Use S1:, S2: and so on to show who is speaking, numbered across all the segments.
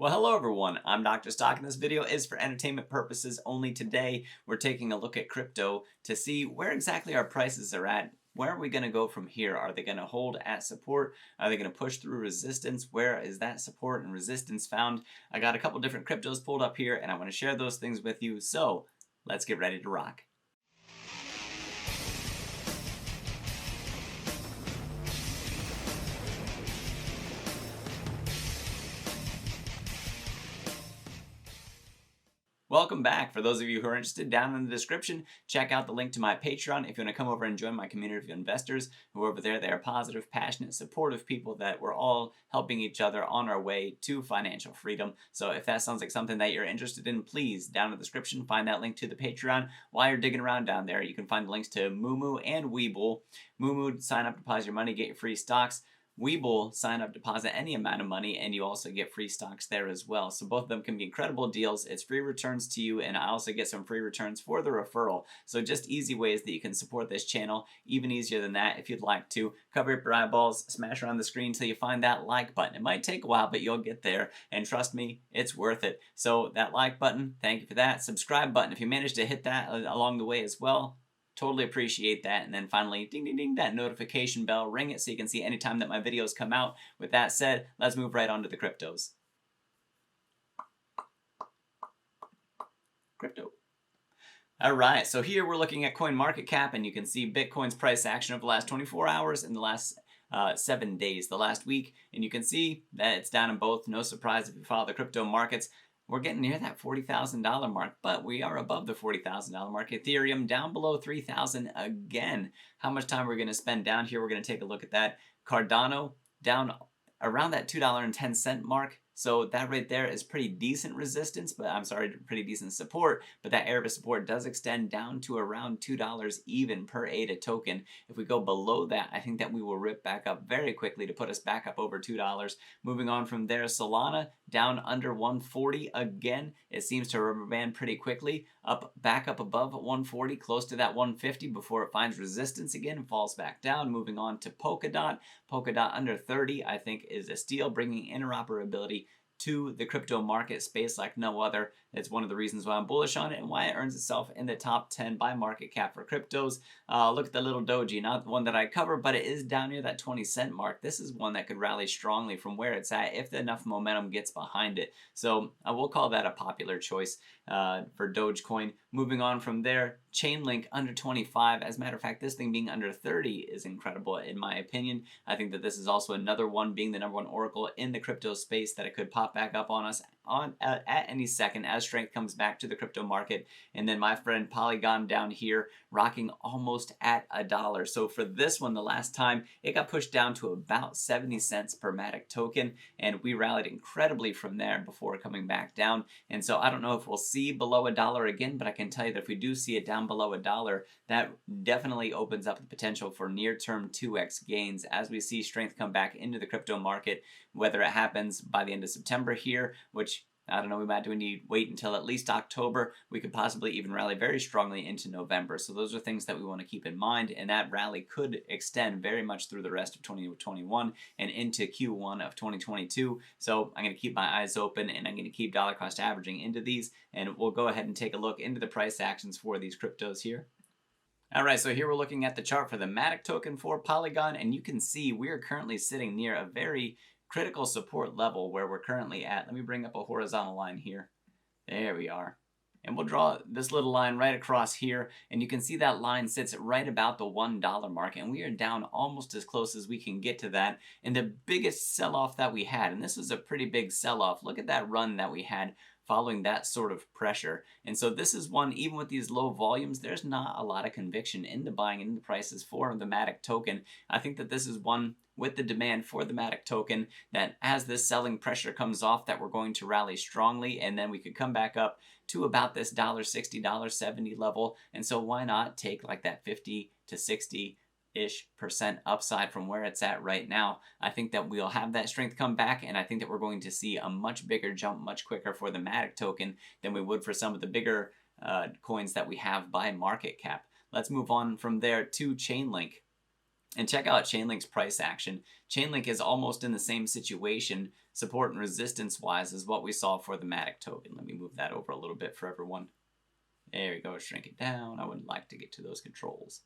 S1: Well, hello everyone, I'm Dr. Stock and this video is for entertainment purposes only. Today, we're taking a look at crypto to see where exactly our prices are at. Where are we going to go from here? Are they going to hold at support? Are they going to push through resistance? Where is that support and resistance found? I got a couple different cryptos pulled up here and I want to share those things with you. So let's get ready to rock. Welcome back. For those of you who are interested, down in the description, check out the link to my Patreon if you want to come over and join my community of investors who are over there. They are positive, passionate, supportive people that we're all helping each other on our way to financial freedom. So if that sounds like something that you're interested in, please, down in the description, find that link to the Patreon. While you're digging around down there, you can find the links to Moomoo and Webull. Moomoo, sign up, deposit your money, get your free stocks. Webull, sign up, deposit any amount of money, and you also get free stocks there as well. So both of them can be incredible deals. It's free returns to you, and I also get some free returns for the referral. So just easy ways that you can support this channel. Even easier than that, if you'd like to, cover your eyeballs, smash around the screen until you find that like button. It might take a while, but you'll get there, and trust me, it's worth it. So that like button, thank you for that. Subscribe button, if you manage to hit that along the way as well, totally appreciate that. And then finally, ding, ding, ding, that notification bell, ring it so you can see anytime that my videos come out. With that said, let's move right on to the cryptos. Crypto. All right, so here we're looking at CoinMarketCap, and you can see Bitcoin's price action over the last 24 hours and the last 7 days, the last week. And you can see that it's down in both. No surprise if you follow the crypto markets. We're getting near that $40,000 mark, but we are above the $40,000 mark. Ethereum down below 3,000 again. How much time we're going to spend down here, we're going to take a look at that. Cardano down around that $2.10 mark. So that right there is pretty decent resistance, but I'm sorry, pretty decent support. But that area of support does extend down to around $2 even per ADA token. If we go below that, I think that we will rip back up very quickly to put us back up over $2. Moving on from there, Solana down under 140 again. It seems to rubber band pretty quickly, back up above 140, close to that 150 before it finds resistance again and falls back down. Moving on to Polkadot. Polkadot under 30, I think, is a steal, bringing interoperability to the crypto market space like no other. It's one of the reasons why I'm bullish on it and why it earns itself in the top 10 by market cap for cryptos. Look at the little doji, not the one that I cover, but it is down near that 20-cent mark. This is one that could rally strongly from where it's at if enough momentum gets behind it. So I will call that a popular choice for Dogecoin. Moving on from there, Chainlink under 25. As a matter of fact, this thing being under 30 is incredible in my opinion. I think that this is also another one, being the #1 oracle in the crypto space, that it could pop back up on us at any second as strength comes back to the crypto market. And then my friend Polygon down here rocking almost at $1. So for this one, the last time it got pushed down to about 70 cents per Matic token, and we rallied incredibly from there before coming back down. And so I don't know if we'll see below $1 again, but I can tell you that if we do see it down below $1, that definitely opens up the potential for near-term 2x gains as we see strength come back into the crypto market, whether it happens by the end of September here, which I don't know, we might need to wait until at least October. We could possibly even rally very strongly into November. So those are things that we want to keep in mind, and that rally could extend very much through the rest of 2021 and into Q1 of 2022. So I'm going to keep my eyes open, and I'm going to keep dollar cost averaging into these, and we'll go ahead and take a look into the price actions for these cryptos here. All right, so here we're looking at the chart for the Matic token for Polygon, and you can see we are currently sitting near a very critical support level where we're currently at. Let me bring up a horizontal line here. There we are. And we'll draw this little line right across here, and you can see that line sits right about the $1 mark, and we are down almost as close as we can get to that. And the biggest sell-off that we had, and this was a pretty big sell-off, look at that run that we had following that sort of pressure. And so this is one, even with these low volumes, there's not a lot of conviction in the buying and in the prices for the Matic token. I think that this is one with the demand for the Matic token that as this selling pressure comes off, that we're going to rally strongly, and then we could come back up to about this $1.60, $1.70 level. And so why not take like that 50 to 60-ish% upside from where it's at right now? I think that we'll have that strength come back, and I think that we're going to see a much bigger jump much quicker for the Matic token than we would for some of the bigger coins that we have by market cap. Let's move on from there to Chainlink. And check out Chainlink's price action. Chainlink is almost in the same situation, support and resistance wise, as what we saw for the Matic token. Let me move that over a little bit for everyone. There we go, shrink it down. I wouldn't like to get to those controls.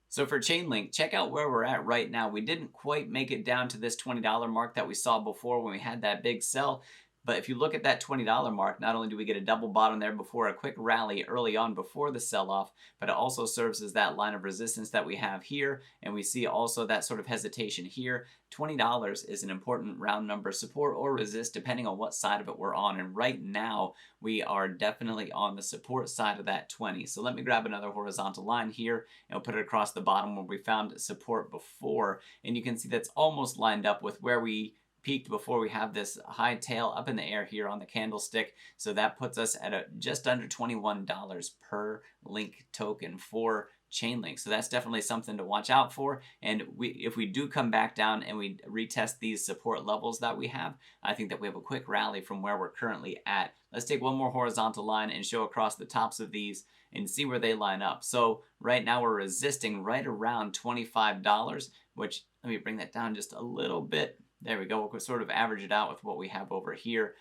S1: So for Chainlink, check out where we're at right now. We didn't quite make it down to this $20 mark that we saw before when we had that big sell. But if you look at that $20 mark, not only do we get a double bottom there before a quick rally early on before the sell-off, but it also serves as that line of resistance that we have here. And we see also that sort of hesitation here. $20 is an important round number, support or resist, depending on what side of it we're on. And right now, we are definitely on the support side of that 20. So let me grab another horizontal line here and we'll put it across the bottom where we found support before. And you can see that's almost lined up with where we peaked before we have this high tail up in the air here on the candlestick. So that puts us at just under $21 per link token for Chainlink. So that's definitely something to watch out for. And if we do come back down and we retest these support levels that we have, I think that we have a quick rally from where we're currently at. Let's take one more horizontal line and show across the tops of these and see where they line up. So right now we're resisting right around $25, which let me bring that down just a little bit. There we go. We'll sort of average it out with what we have over here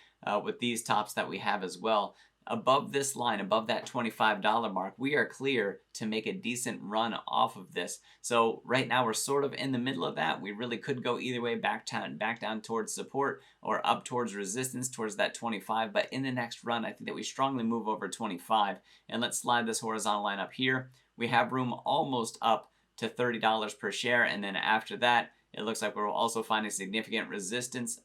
S1: with these tops that we have as well. Above this line, above that $25 mark, we are clear to make a decent run off of this. So right now we're sort of in the middle of that. We really could go either way, back down towards support or up towards resistance towards that 25. But in the next run, I think that we strongly move over 25. And let's slide this horizontal line up here. We have room almost up to $30 per share. And then after that, it looks like we're also finding significant resistance.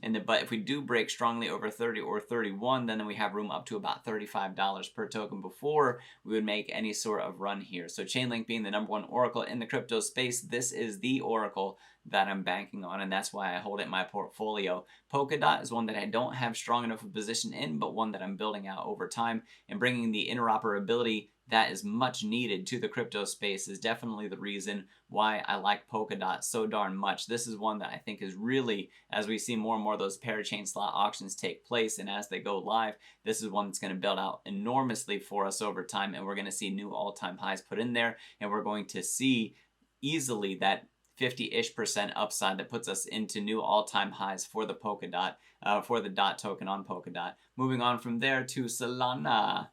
S1: But if we do break strongly over 30 or 31, then we have room up to about $35 per token before we would make any sort of run here. So Chainlink being the #1 oracle in the crypto space, this is the oracle that I'm banking on, and that's why I hold it in my portfolio. Polkadot is one that I don't have strong enough a position in, but one that I'm building out over time, and bringing the interoperability that is much needed to the crypto space is definitely the reason why I like Polkadot so darn much. This is one that I think is really, as we see more and more of those parachain slot auctions take place and as they go live, this is one that's going to build out enormously for us over time, and we're going to see new all-time highs put in there, and we're going to see easily that 50-ish% upside that puts us into new all-time highs for the Polkadot, for the DOT token on Polkadot. Moving on from there to Solana.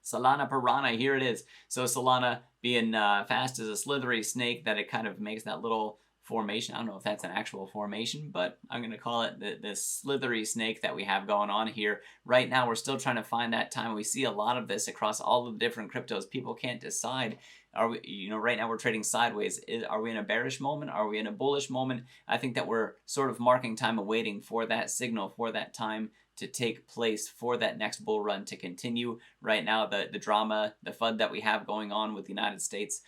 S1: Solana Piranha, here it is. So Solana being fast as a slithery snake, that it kind of makes that little formation. I don't know if that's an actual formation, but I'm going to call it the slithery snake that we have going on here. Right now, we're still trying to find that time. We see a lot of this across all of the different cryptos. People can't decide. Are we, right now we're trading sideways. Are we in a bearish moment? Are we in a bullish moment? I think that we're sort of marking time and waiting for that signal, for that time to take place, for that next bull run to continue. Right now, the drama, the FUD that we have going on with the United States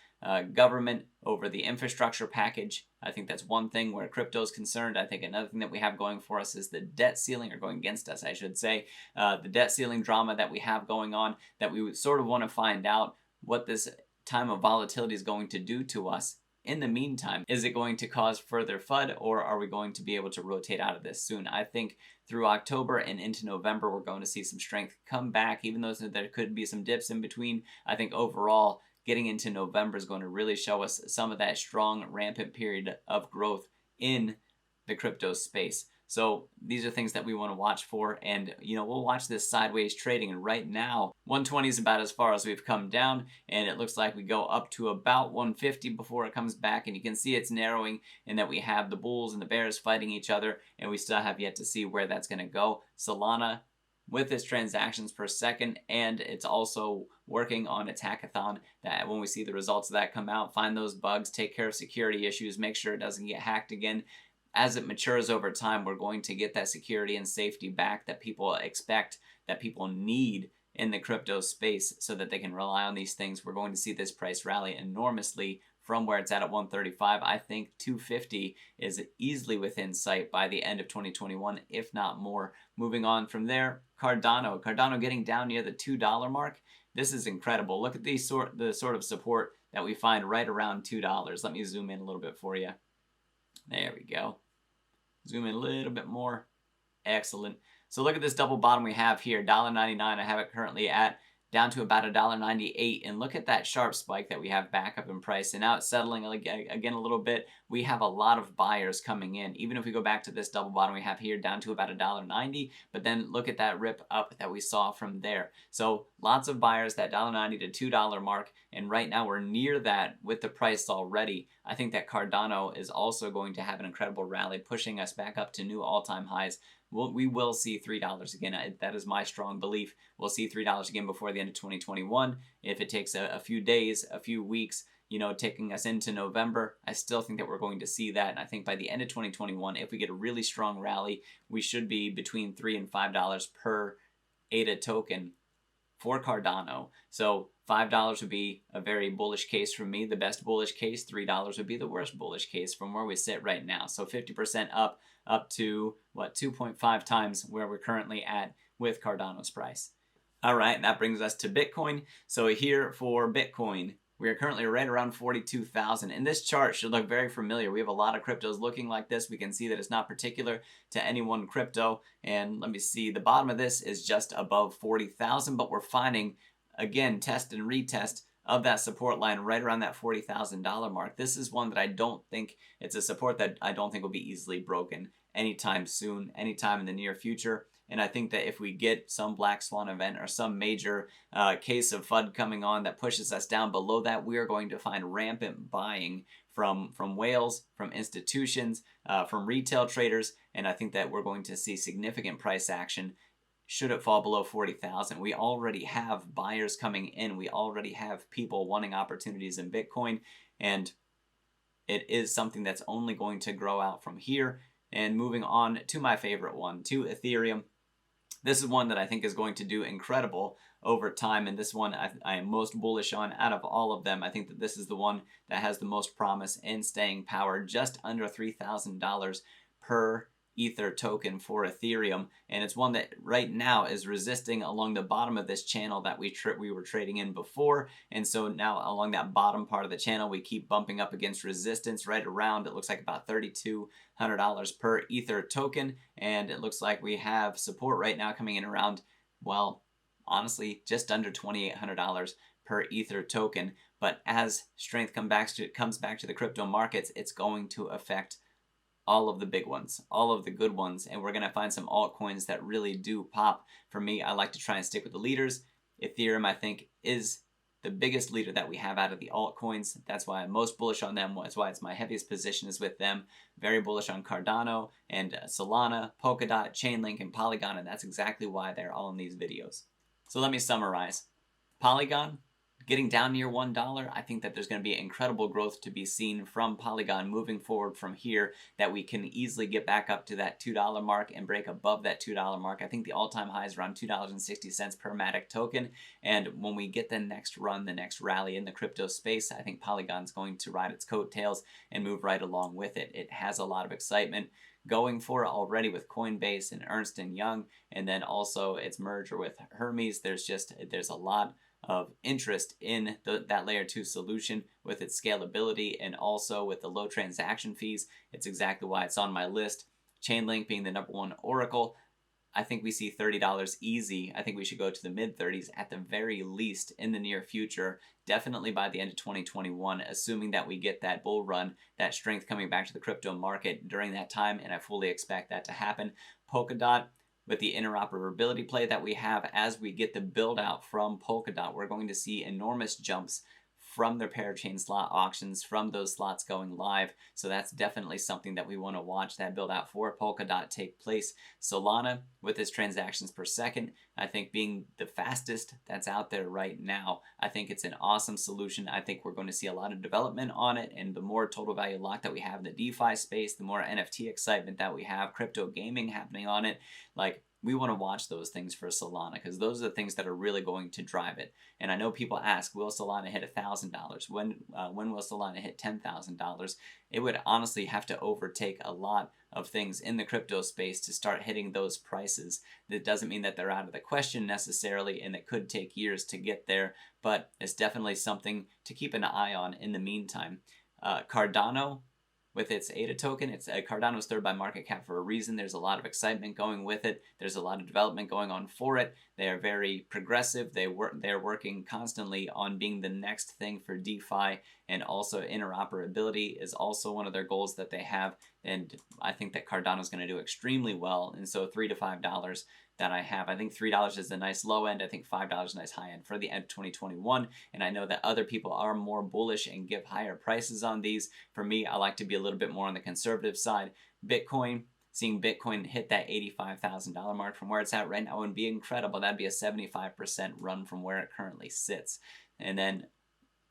S1: government over the infrastructure package, I think that's one thing where crypto is concerned. I think another thing that we have going for us is the debt ceiling, or going against us, I should say, the debt ceiling drama that we have going on, that we would sort of want to find out what this time of volatility is going to do to us. In the meantime, is it going to cause further FUD, or are we going to be able to rotate out of this soon? I think through October and into November, we're going to see some strength come back, even though there could be some dips in between. I think overall, getting into November is going to really show us some of that strong, rampant period of growth in the crypto space. So these are things that we want to watch for, and we'll watch this sideways trading. And right now, 120 is about as far as we've come down, and it looks like we go up to about 150 before it comes back. And you can see it's narrowing, and that we have the bulls and the bears fighting each other, and we still have yet to see where that's going to go. Solana, with its transactions per second, and it's also working on its hackathon, that when we see the results of that come out, find those bugs, take care of security issues, make sure it doesn't get hacked again. As it matures over time, we're going to get that security and safety back that people expect, that people need in the crypto space, so that they can rely on these things. We're going to see this price rally enormously from where it's at 135. I think 250 is easily within sight by the end of 2021, if not more. Moving on from there, Cardano getting down near the $2 mark. This is incredible. Look at the sort of support that we find right around $2. Let me zoom in a little bit for you. There we go. Zoom in a little bit more. Excellent. So look at this double bottom we have here, $1.99. I have it currently at down to about $1.98. And look at that sharp spike that we have back up in price. And now it's settling again a little bit. We have a lot of buyers coming in. Even if we go back to this double bottom we have here down to about $1.90, but then look at that rip up that we saw from there. So lots of buyers, that $1.90 to $2 mark. And right now we're near that with the price already. I think that Cardano is also going to have an incredible rally, pushing us back up to new all-time highs. We will see $3 again. That is my strong belief. We'll see $3 again before the end of 2021. If it takes a few days, a few weeks, taking us into November, I still think that we're going to see that. And I think by the end of 2021, if we get a really strong rally, we should be between $3 and $5 per ADA token for Cardano. So $5 would be a very bullish case from me, the best bullish case. $3 would be the worst bullish case from where we sit right now. So 50% up to, 2.5 times where we're currently at with Cardano's price. All right, that brings us to Bitcoin. So here for Bitcoin, we are currently right around 42,000. And this chart should look very familiar. We have a lot of cryptos looking like this. We can see that it's not particular to any one crypto. And let me see, the bottom of this is just above 40,000, but we're finding, again, test and retest of that support line right around that $40,000 mark. This is one that I don't think, it's a support that I don't think will be easily broken anytime soon, anytime in the near future. And I think that if we get some black swan event or some major case of FUD coming on that pushes us down below that, we are going to find rampant buying from whales, from institutions, from retail traders. And I think that we're going to see significant price action should it fall below 40,000. We already have buyers coming in. We already have people wanting opportunities in Bitcoin. And it is something that's only going to grow out from here. And moving on to my favorite one, to Ethereum. This is one that I think is going to do incredible over time, and this one I am most bullish on out of all of them. I think that this is the one that has the most promise in staying power, just under $3,000 per Ether token for Ethereum, and it's one that right now is resisting along the bottom of this channel that we were trading in before. And so now along that bottom part of the channel, we keep bumping up against resistance right around, it looks like about $3,200 per Ether token, and it looks like we have support right now coming in around, well, honestly, just under $2,800 per Ether token. But as strength comes back to the crypto markets, it's going to affect all of the big ones, all of the good ones, and we're going to find some altcoins that really do pop. For me, I like to try and stick with the leaders. Ethereum, I think, is the biggest leader that we have out of the altcoins. That's why I'm most bullish on them. That's why it's my heaviest position is with them. Very bullish on Cardano and Solana, Polkadot, Chainlink, and Polygon, and that's exactly why they're all in these videos. So let me summarize. Polygon, getting down near $1, I think that there's going to be incredible growth to be seen from Polygon moving forward from here, that we can easily get back up to that $2 mark and break above that $2 mark. I think the all-time high is around $2.60 per Matic token, and when we get the next run, the next rally in the crypto space, I think Polygon's going to ride its coattails and move right along with it. It has a lot of excitement going for it already with Coinbase and Ernst & Young, and then also its merger with Hermes. There's a lot of interest in that layer 2 solution with its scalability and also with the low transaction fees. It's exactly why it's on my list. Chainlink being the number one oracle, I think we see $30 easy. I think we should go to the mid-30s at the very least in the near future, definitely by the end of 2021, assuming that we get that bull run, that strength coming back to the crypto market during that time, and I fully expect that to happen. Polkadot, with the interoperability play that we have, as we get the build out from Polkadot, we're going to see enormous jumps from their parachain slot auctions, from those slots going live. So that's definitely something that we want to watch, that build out for Polkadot take place. Solana, with its transactions per second, I think being the fastest that's out there right now, I think it's an awesome solution. I think we're going to see a lot of development on it, and the more total value lock that we have in the DeFi space, the more NFT excitement that we have, crypto gaming happening on it, like, we want to watch those things for Solana, because those are the things that are really going to drive it. And I know people ask, will Solana hit $1,000? When will Solana hit $10,000? It would honestly have to overtake a lot of things in the crypto space to start hitting those prices. That doesn't mean that they're out of the question necessarily, and it could take years to get there, but it's definitely something to keep an eye on in the meantime. Cardano, with its ADA token. It's Cardano's third by market cap for a reason. There's a lot of excitement going with it. There's a lot of development going on for it. They are very progressive. They're working constantly on being the next thing for DeFi, and also interoperability is also one of their goals that they have. And I think that Cardano is going to do extremely well. And so $3 to $5 that I have. I think $3 is a nice low end. I think $5 is a nice high end for the end of 2021. And I know that other people are more bullish and give higher prices on these. For me, I like to be a little bit more on the conservative side. Bitcoin, seeing Bitcoin hit that $85,000 mark from where it's at right now would be incredible. That'd be a 75% run from where it currently sits. And then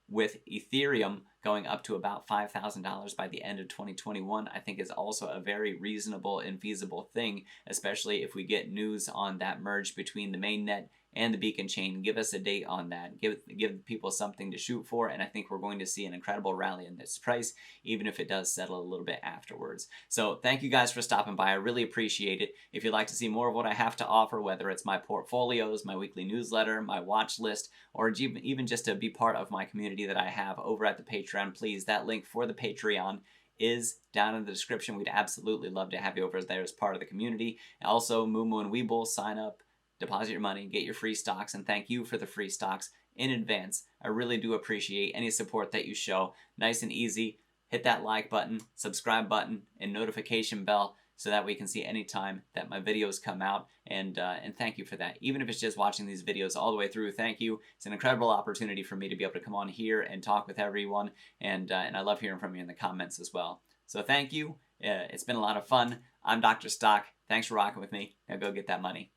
S1: with Ethereum going up to about $5,000 by the end of 2021, I think is also a very reasonable and feasible thing, especially if we get news on that merge between the mainnet and the beacon chain. Give us a date on that. Give people something to shoot for, and I think we're going to see an incredible rally in this price, even if it does settle a little bit afterwards. So thank you guys for stopping by. I really appreciate it. If you'd like to see more of what I have to offer, whether it's my portfolios, my weekly newsletter, my watch list, or even just to be part of my community that I have over at the Patreon, please, that link for the Patreon is down in the description. We'd absolutely love to have you over there as part of the community. Also, Mumu and Weeble, sign up, deposit your money, get your free stocks, and thank you for the free stocks in advance. I really do appreciate any support that you show. Nice and easy. Hit that like button, subscribe button, and notification bell so that we can see anytime that my videos come out. And thank you for that. Even if it's just watching these videos all the way through, thank you. It's an incredible opportunity for me to be able to come on here and talk with everyone. And I love hearing from you in the comments as well. So thank you. It's been a lot of fun. I'm Dr. Stock. Thanks for rocking with me. Now go get that money.